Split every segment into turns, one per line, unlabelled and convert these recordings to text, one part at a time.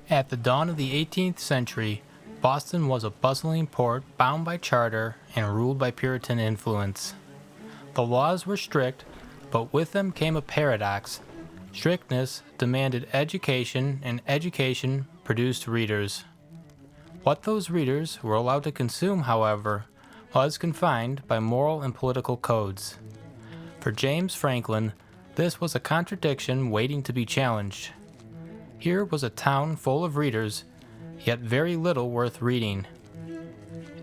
At the dawn of the 18th century, Boston was a bustling port bound by charter and ruled by Puritan influence. The laws were strict, but with them came a paradox. Strictness demanded education, and education produced readers. What those readers were allowed to consume, however, was confined by moral and political codes. For James Franklin, this was a contradiction waiting to be challenged. Here was a town full of readers, yet very little worth reading.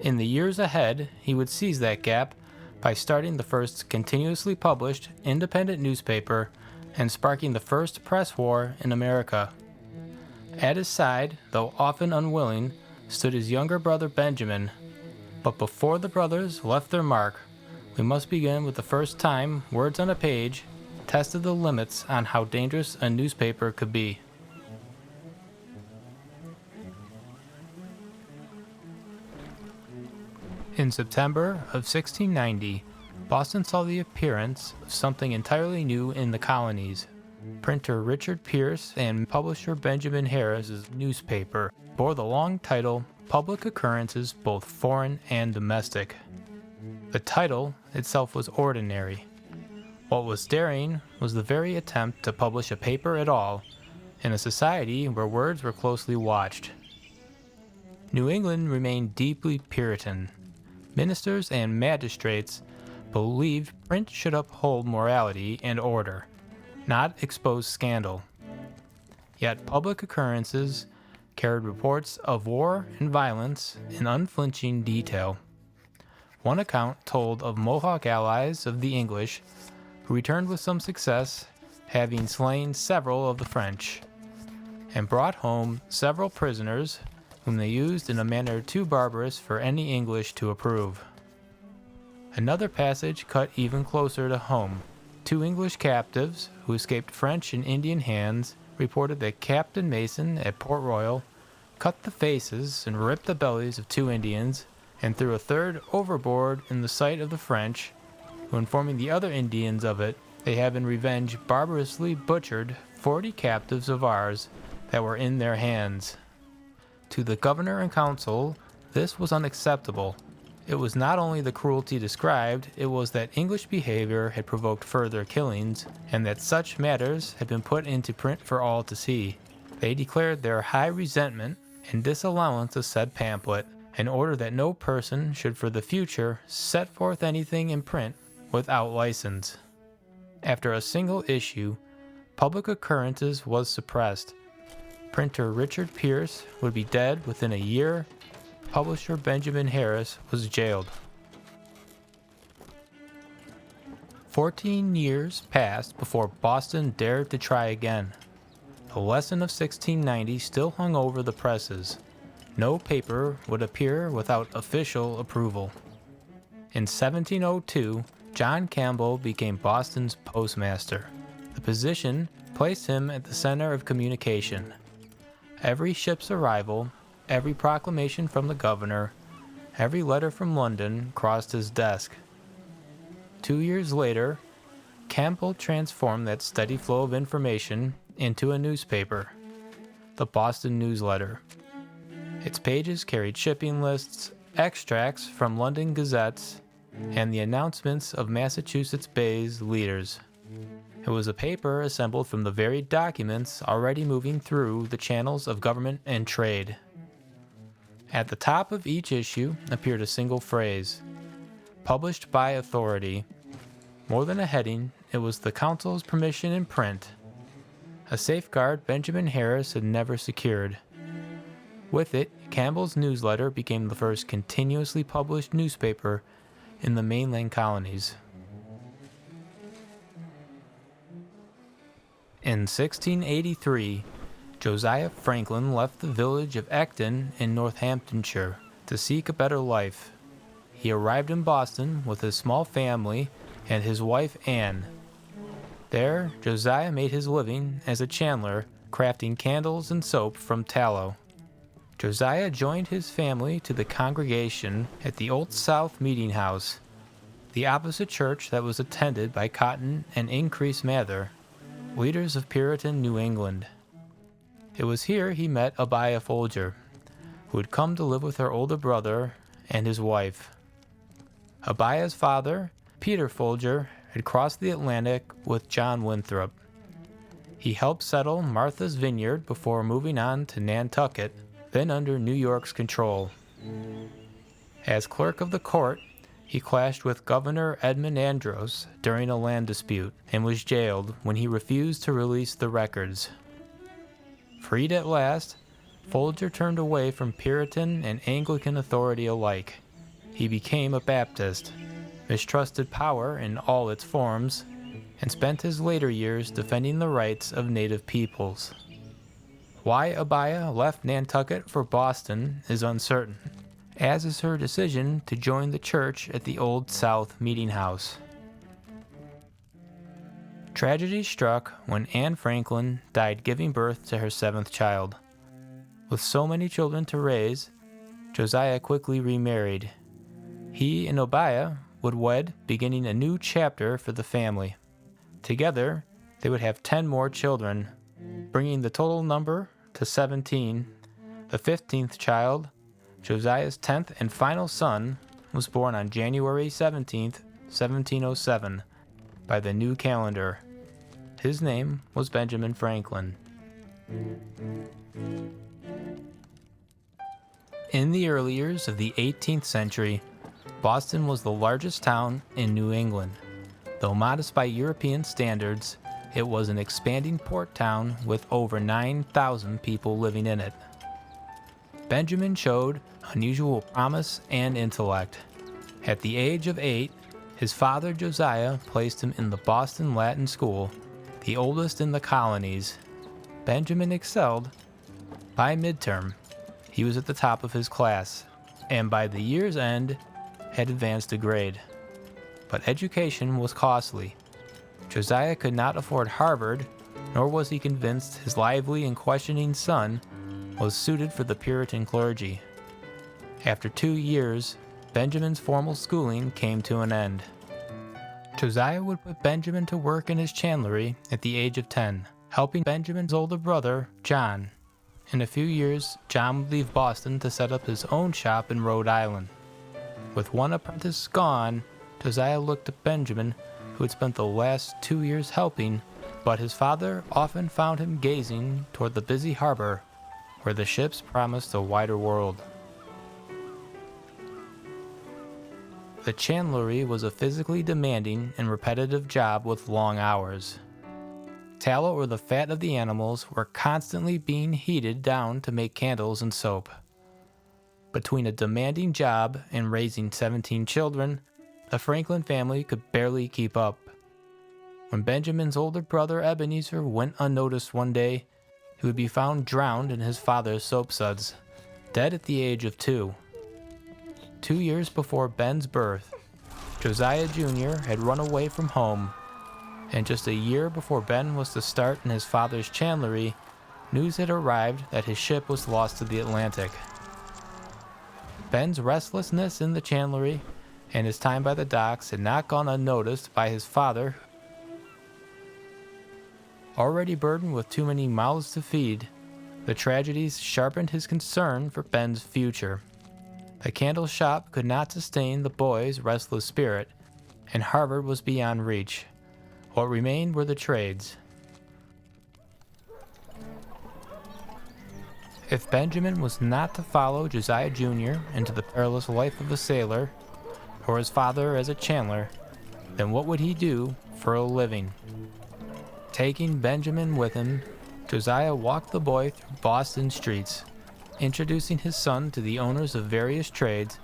In the years ahead, he would seize that gap by starting the first continuously published independent newspaper and sparking the first press war in America. At his side, though often unwilling, stood his younger brother Benjamin. But before the brothers left their mark, we must begin with the first time words on a page tested the limits on how dangerous a newspaper could be. In September of 1690, Boston saw the appearance of something entirely new in the colonies. Printer Richard Pierce and publisher Benjamin Harris's newspaper bore the long title Publick Occurrences, both Foreign and Domestic. The title itself was ordinary. What was daring was the very attempt to publish a paper at all in a society where words were closely watched. New England remained deeply Puritan. Ministers and magistrates believed print should uphold morality and order, not expose scandal. Yet Publick Occurrences carried reports of war and violence in unflinching detail. One account told of Mohawk allies of the English who returned with some success, having slain several of the French, and brought home several prisoners whom they used in a manner too barbarous for any English to approve. Another passage cut even closer to home. 2 English captives who escaped French and Indian hands reported that Captain Mason at Port Royal cut the faces and ripped the bellies of 2 Indians and threw a third overboard in the sight of the French, who, informing the other Indians of it, they have in revenge barbarously butchered 40 captives of ours that were in their hands. To the governor and council, this was unacceptable. It was not only the cruelty described, it was that English behavior had provoked further killings, and that such matters had been put into print for all to see. They declared their high resentment and disallowance of said pamphlet, in order that no person should for the future set forth anything in print without license. After a single issue, Publick Occurrences was suppressed. Printer Richard Pierce would be dead within a year. Publisher Benjamin Harris was jailed. 14 years passed before Boston dared to try again. The lesson of 1690 still hung over the presses. No paper would appear without official approval. In 1702, John Campbell became Boston's postmaster. The position placed him at the center of communication. Every ship's arrival, every proclamation from the governor, every letter from London crossed his desk. 2 years later, Campbell transformed that steady flow of information into a newspaper, the Boston Newsletter. Its pages carried shipping lists, extracts from London gazettes, and the announcements of Massachusetts Bay's leaders. It was a paper assembled from the varied documents already moving through the channels of government and trade. At the top of each issue appeared a single phrase, published by authority. More than a heading, it was the council's permission in print, a safeguard Benjamin Harris had never secured. With it, Campbell's newsletter became the first continuously published newspaper in the mainland colonies. In 1683, Josiah Franklin left the village of Ecton in Northamptonshire to seek a better life. He arrived in Boston with his small family and his wife Anne. There, Josiah made his living as a chandler, crafting candles and soap from tallow. Josiah joined his family to the congregation at the Old South Meeting House, the opposite church that was attended by Cotton and Increase Mather, leaders of Puritan New England. It was here he met Abiah Folger, who had come to live with her older brother and his wife. Abiah's father, Peter Folger, had crossed the Atlantic with John Winthrop. He helped settle Martha's Vineyard before moving on to Nantucket, then under New York's control. As clerk of the court, he clashed with Governor Edmund Andros during a land dispute and was jailed when he refused to release the records. Freed at last, Folger turned away from Puritan and Anglican authority alike. He became a Baptist, mistrusted power in all its forms, and spent his later years defending the rights of native peoples. Why Abiah left Nantucket for Boston is uncertain, as is her decision to join the church at the Old South Meeting House. Tragedy struck when Anne Franklin died giving birth to her 7th child. With so many children to raise, Josiah quickly remarried. He and Abiah would wed, beginning a new chapter for the family. Together, they would have 10 more children, bringing the total number to 17. The 15th child, Josiah's 10th and final son, was born on January 17th, 1707, by the new calendar. His name was Benjamin Franklin. In the early years of the 18th century, Boston was the largest town in New England. Though modest by European standards, it was an expanding port town with over 9,000 people living in it. Benjamin showed unusual promise and intellect. At the age of 8, his father Josiah placed him in the Boston Latin School, the oldest in the colonies. Benjamin excelled. By midterm, he was at the top of his class, and by the year's end, had advanced a grade. But education was costly. Josiah could not afford Harvard, nor was he convinced his lively and questioning son was suited for the Puritan clergy. After 2 years, Benjamin's formal schooling came to an end. Josiah would put Benjamin to work in his chandlery at the age of 10, helping Benjamin's older brother, John. In a few years, John would leave Boston to set up his own shop in Rhode Island. With one apprentice gone, Josiah looked at Benjamin, who had spent the last 2 years helping, but his father often found him gazing toward the busy harbor, where the ships promised a wider world. The chandlery was a physically demanding and repetitive job with long hours. Tallow or the fat of the animals were constantly being heated down to make candles and soap. Between a demanding job and raising 17 children, the Franklin family could barely keep up. When Benjamin's older brother Ebenezer went unnoticed one day, he would be found drowned in his father's soapsuds, dead at the age of 2. 2 years before Ben's birth, Josiah Jr. had run away from home, and just a year before Ben was to start in his father's chandlery, news had arrived that his ship was lost to the Atlantic. Ben's restlessness in the chandlery and his time by the docks had not gone unnoticed by his father. Already burdened with too many mouths to feed, the tragedies sharpened his concern for Ben's future. The candle shop could not sustain the boy's restless spirit, and Harvard was beyond reach. What remained were the trades. If Benjamin was not to follow Josiah Jr. into the perilous life of a sailor, or his father as a chandler, then what would he do for a living? Taking Benjamin with him, Josiah walked the boy through Boston streets, introducing his son to the owners of various trades,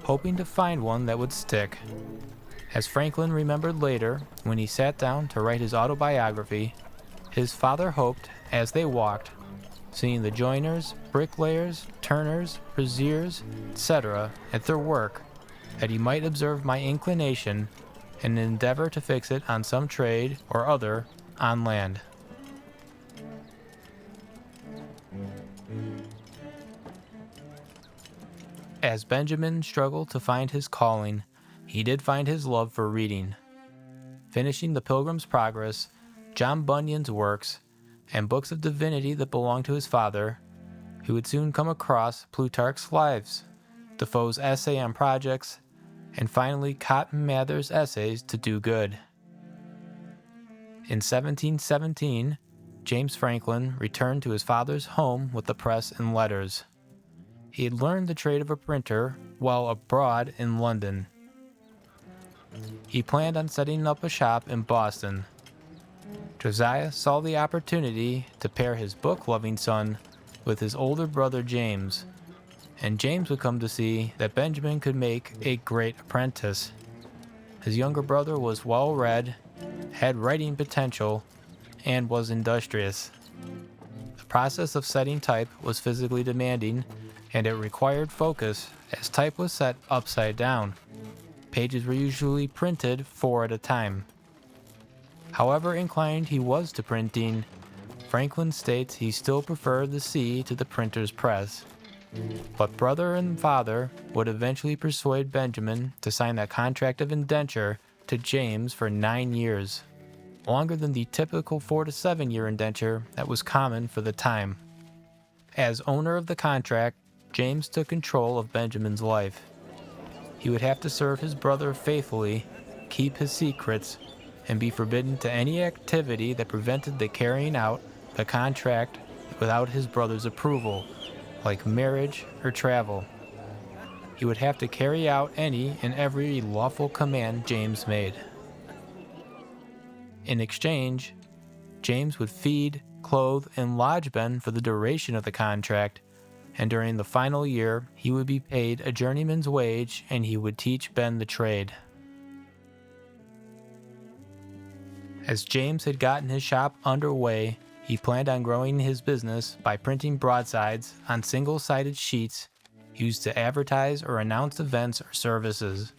hoping to find one that would stick. As Franklin remembered later, when he sat down to write his autobiography, his father hoped, as they walked, seeing the joiners, bricklayers, turners, braziers, etc., at their work, that he might observe my inclination and endeavor to fix it on some trade or other on land. As Benjamin struggled to find his calling, he did find his love for reading. Finishing the Pilgrim's Progress, John Bunyan's works, and books of divinity that belonged to his father, he would soon come across Plutarch's Lives, Defoe's essay on projects, and finally Cotton Mather's essays To Do Good. In 1717, James Franklin returned to his father's home with the press and letters. He had learned the trade of a printer while abroad in London. He planned on setting up a shop in Boston. Josiah saw the opportunity to pair his book-loving son with his older brother James, and James would come to see that Benjamin could make a great apprentice. His younger brother was well-read, had writing potential, and was industrious. The process of setting type was physically demanding, and it required focus as type was set upside down. Pages were usually printed 4 at a time. However inclined he was to printing, Franklin states he still preferred the sea to the printer's press. But brother and father would eventually persuade Benjamin to sign that contract of indenture to James for 9 years, longer than the typical 4 to 7 year indenture that was common for the time. As owner of the contract, James took control of Benjamin's life. He would have to serve his brother faithfully, keep his secrets, and be forbidden to any activity that prevented the carrying out the contract without his brother's approval, like marriage or travel. He would have to carry out any and every lawful command James made. In exchange, James would feed, clothe, and lodge Ben for the duration of the contract, and during the final year, he would be paid a journeyman's wage and he would teach Ben the trade. As James had gotten his shop underway, he planned on growing his business by printing broadsides on single-sided sheets used to advertise or announce events or services.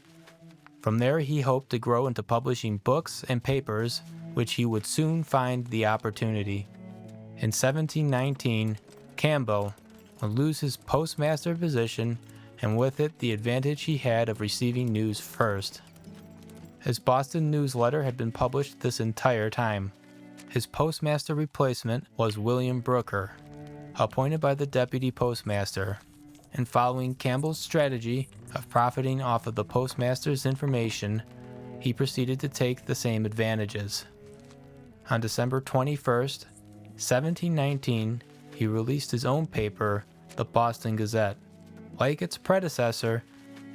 From there, he hoped to grow into publishing books and papers, which he would soon find the opportunity. In 1719, Campbell would lose his postmaster position, and with it the advantage he had of receiving news first. His Boston newsletter had been published this entire time. His postmaster replacement was William Brooker, appointed by the deputy postmaster, and following Campbell's strategy of profiting off of the postmaster's information, he proceeded to take the same advantages. On December 21st, 1719, he released his own paper, the Boston Gazette. Like its predecessor,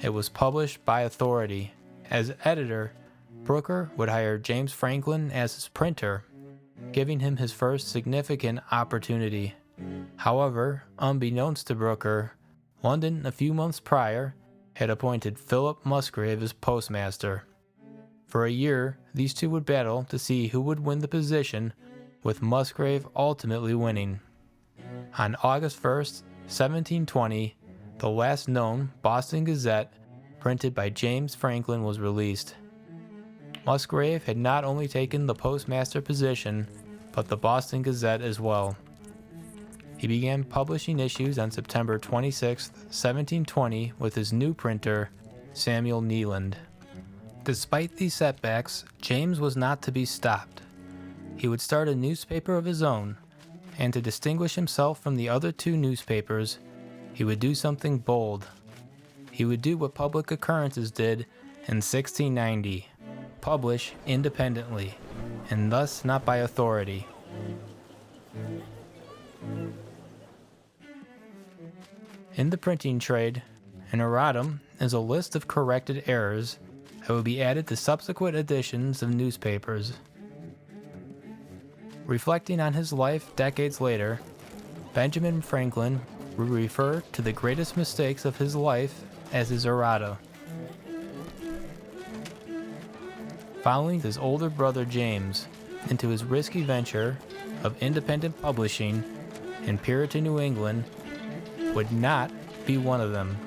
it was published by authority. As editor, Brooker would hire James Franklin as his printer, giving him his first significant opportunity. However, unbeknownst to Brooker, London a few months prior had appointed Philip Musgrave as postmaster. For a year, these two would battle to see who would win the position, with Musgrave ultimately winning. On August 1st, 1720, the last known Boston Gazette, printed by James Franklin, was released. Musgrave had not only taken the postmaster position, but the Boston Gazette as well. He began publishing issues on September 26, 1720, with his new printer, Samuel Neeland. Despite these setbacks, James was not to be stopped. He would start a newspaper of his own, and to distinguish himself from the other two newspapers, he would do something bold. He would do what Publick Occurrences did in 1690, publish independently, and thus not by authority. In the printing trade, an erratum is a list of corrected errors that would be added to subsequent editions of newspapers. Reflecting on his life decades later, Benjamin Franklin would refer to the greatest mistakes of his life as his errata. Following his older brother James into his risky venture of independent publishing in Puritan New England would not be one of them.